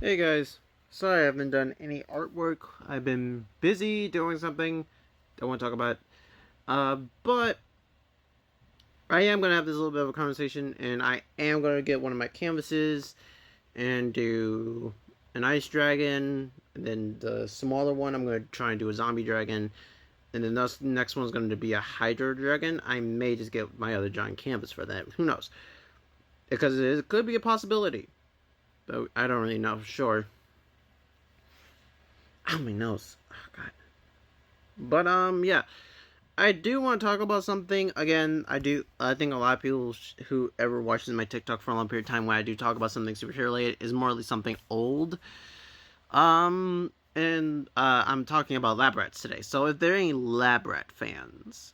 Hey guys, sorry I haven't done any artwork. I've been busy doing something. Don't want to talk about. But I am gonna have this little bit of a conversation, and I am gonna get one of my canvases and do an ice dragon, and then the smaller one I'm gonna try and do a zombie dragon, and then the next one's gonna be a hydra dragon. I may just get my other giant canvas for that. Who knows? Because it could be a possibility, but I don't really know for sure. Oh, my nose. Oh, God. But yeah, I do want to talk about something again. I think a lot of people who ever watches my TikTok for a long period of time, when I do talk about something superhero related, is more like something old. And I'm talking about Lab Rats today. So if there are any Lab Rat fans,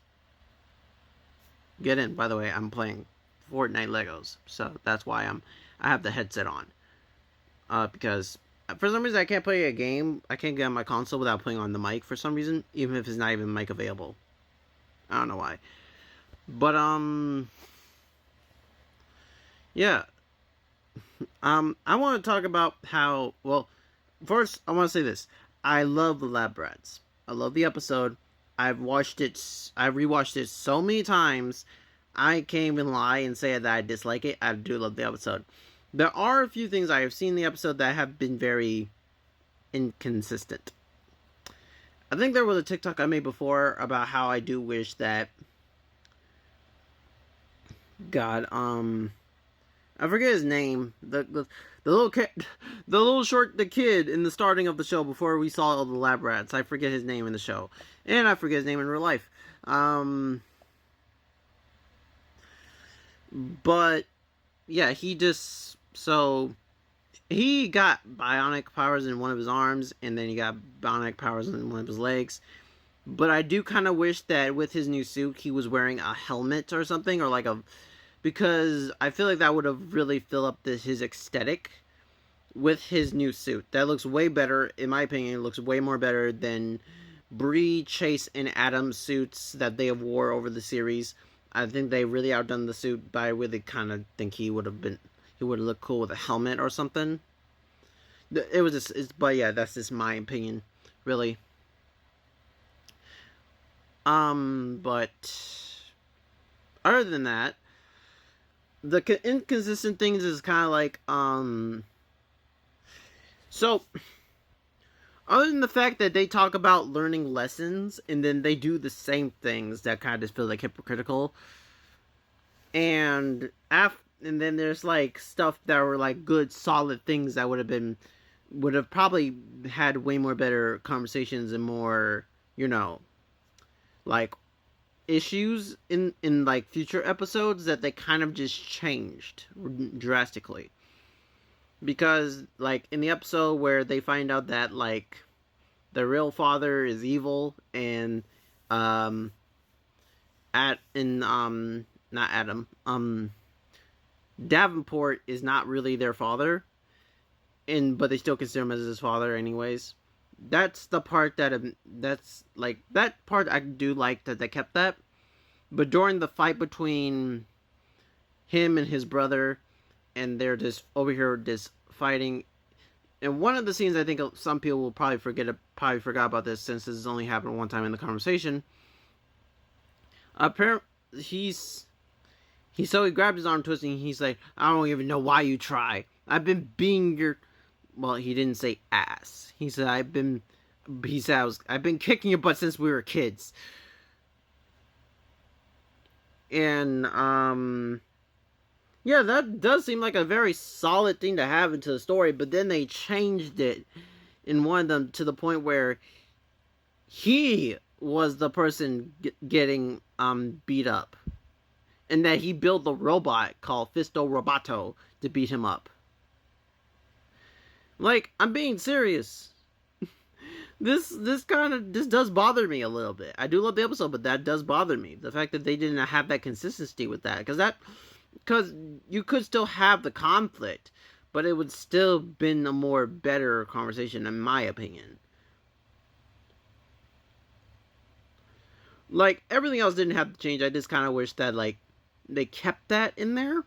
get in. By the way, I'm playing Fortnite Legos, so that's why I have the headset on. Because for some reason I can't play a game. I can't get on my console without putting on the mic for some reason, even if it's not even mic available. I don't know why. But yeah. I want to talk about how. Well, first I want to say this. I love the Lab Rats. I love the episode. I've watched it. I've rewatched it so many times. I can't even lie and say that I dislike it. I do love the episode. There are a few things I have seen in the episode that have been very inconsistent. I think there was a TikTok I made before about how I do wish that God, I forget his name. The little kid, the kid in the starting of the show before we saw all the lab rats. I forget his name in the show, and I forget his name in real life. But yeah, he got bionic powers in one of his arms, and then he got bionic powers in one of his legs. But I do kind of wish that with his new suit, he was wearing a helmet or something, or like a, because I feel like that would have really filled up his aesthetic with his new suit. That looks way better, in my opinion. It looks way more better than Bree, Chase, and Adam's suits that they have wore over the series. I think they really outdone the suit, but I really kind of think he would have looked cool with a helmet or something. It was but yeah, that's just my opinion, really. But other than that, the inconsistent things is kind of like, so other than the fact that they talk about learning lessons and then they do the same things that kind of just feel like hypocritical, and and then there's like stuff that were like good solid things that would have probably had way more better conversations and more, like issues in like future episodes that they kind of just changed drastically. Because like in the episode where they find out that like the real father is evil, and um at in not Adam, Davenport is not really their father, and but they still consider him as his father anyways. That's the part that's like that part I do like that they kept that. But during the fight between him and his brother, and they're just over here just fighting. And one of the scenes I think some people will probably forgot about this since this has only happened one time in the conversation. Apparently, he grabbed his arm twisting. He's like, I don't even know why you try. I've been being your, well, he didn't say ass. He said I've been kicking your butt since we were kids. And yeah, that does seem like a very solid thing to have into the story, but then they changed it in one of them to the point where he was the person getting beat up, and that he built the robot called Fisto Roboto to beat him up. Like, I'm being serious. This does bother me a little bit. I do love the episode, but that does bother me. The fact that they didn't have that consistency with that, because you could still have the conflict, but it would still been a more better conversation in my opinion. Like, everything else didn't have to change. I just kind of wish that like they kept that in there.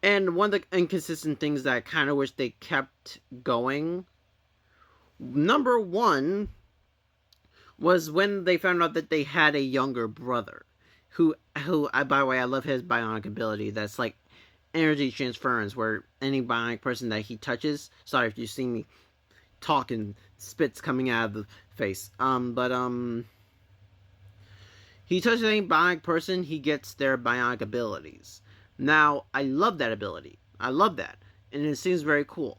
And one of the inconsistent things that I kind of wish they kept going, number one, was when they found out that they had a younger brother, who by the way, I love his bionic ability. That's like energy transference, where any bionic person that he touches. Sorry if you see me talking, spits coming out of the face. He touches any bionic person, he gets their bionic abilities. Now, I love that ability. I love that. And it seems very cool.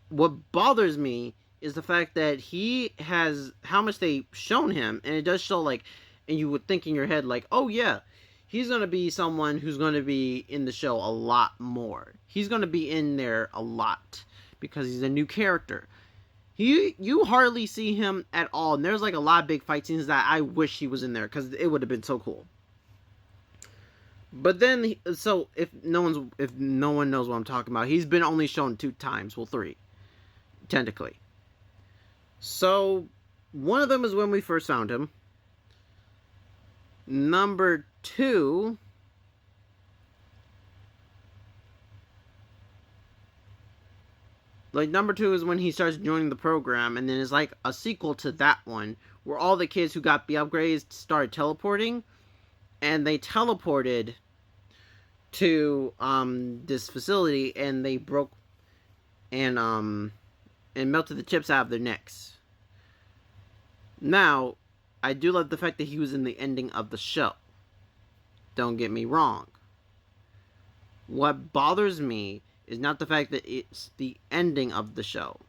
What bothers me is the fact that he has how much they've shown him, and it does show like, and you would think in your head like, oh yeah, he's gonna be someone who's gonna be in the show a lot more. He's gonna be in there a lot because he's a new character. You hardly see him at all, and there's like a lot of big fight scenes that I wish he was in there because it would have been so cool. But then, so if no one knows what I'm talking about, he's been only shown 2 times, well 3, technically. So one of them is when we first found him. Number 2. Like, number 2 is when he starts joining the program, and then it's like a sequel to that one, where all the kids who got the upgrades started teleporting, and they teleported to this facility, and they broke and melted the chips out of their necks. Now, I do love the fact that he was in the ending of the show. Don't get me wrong. What bothers me is not the fact that it's the ending of the show.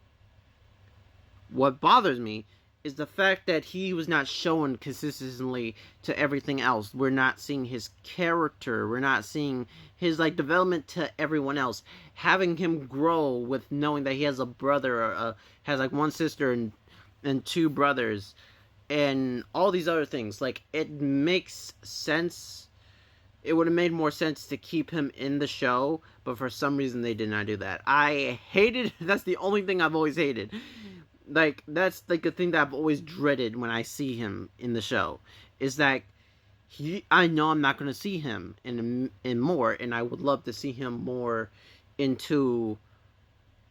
What bothers me is the fact that he was not shown consistently to everything else. We're not seeing his character. We're not seeing his like development to everyone else. Having him grow with knowing that he has a brother, or has like 1 sister and 2 brothers, and all these other things. Like, it makes sense. It would have made more sense to keep him in the show, but for some reason they did not do that. I hated, that's the only thing I've always hated. Like, that's like the thing that I've always dreaded when I see him in the show, is that I know I'm not going to see him in more, and I would love to see him more into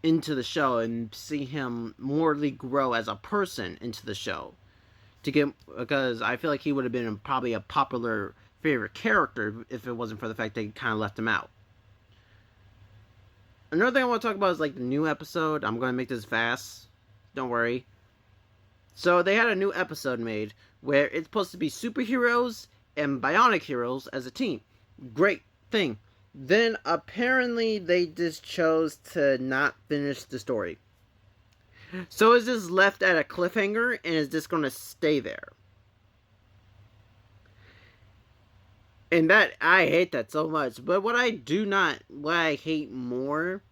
the show, and see him morely grow as a person into the show. Because I feel like he would have been probably a popular favorite character if it wasn't for the fact they kind of left him out. Another thing I want to talk about is like the new episode. I'm going to make this fast. Don't worry. So they had a new episode made where it's supposed to be superheroes and bionic heroes as a team. Great thing. Then apparently they just chose to not finish the story. So it's just left at a cliffhanger, and it's just going to stay there. And that, I hate that so much. But what I hate more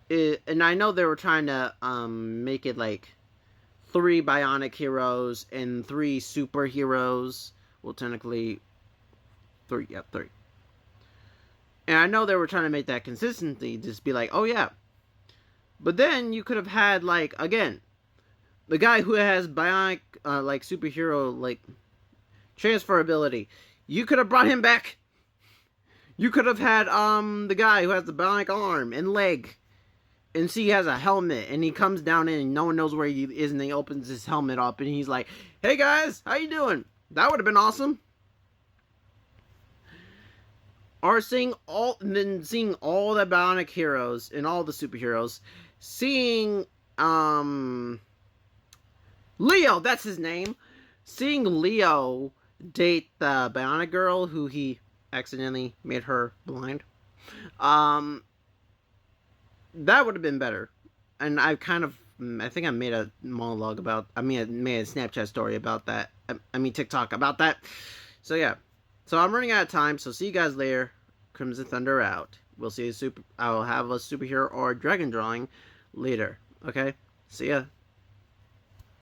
is, and I know they were trying to make it like 3 bionic heroes and 3 superheroes. Well, technically 3, yeah, 3. And I know they were trying to make that consistency, just be like, oh yeah. But then you could have had, like, again, the guy who has bionic, like, superhero, like, transfer ability. You could have brought him back. You could have had, the guy who has the bionic arm and leg. And see, he has a helmet, and he comes down in, and no one knows where he is, and he opens his helmet up, and he's like, hey guys, how you doing? That would have been awesome. Or seeing all the bionic heroes and all the superheroes, seeing Leo, that's his name. Seeing Leo date the bionic girl who he accidentally made her blind. That would have been better. And I think I made a monologue about, I made a Snapchat story about that. TikTok about that. So yeah. So I'm running out of time, so see you guys later. Crimson Thunder out. We'll see I'll have a superhero or dragon drawing later. Okay? See ya.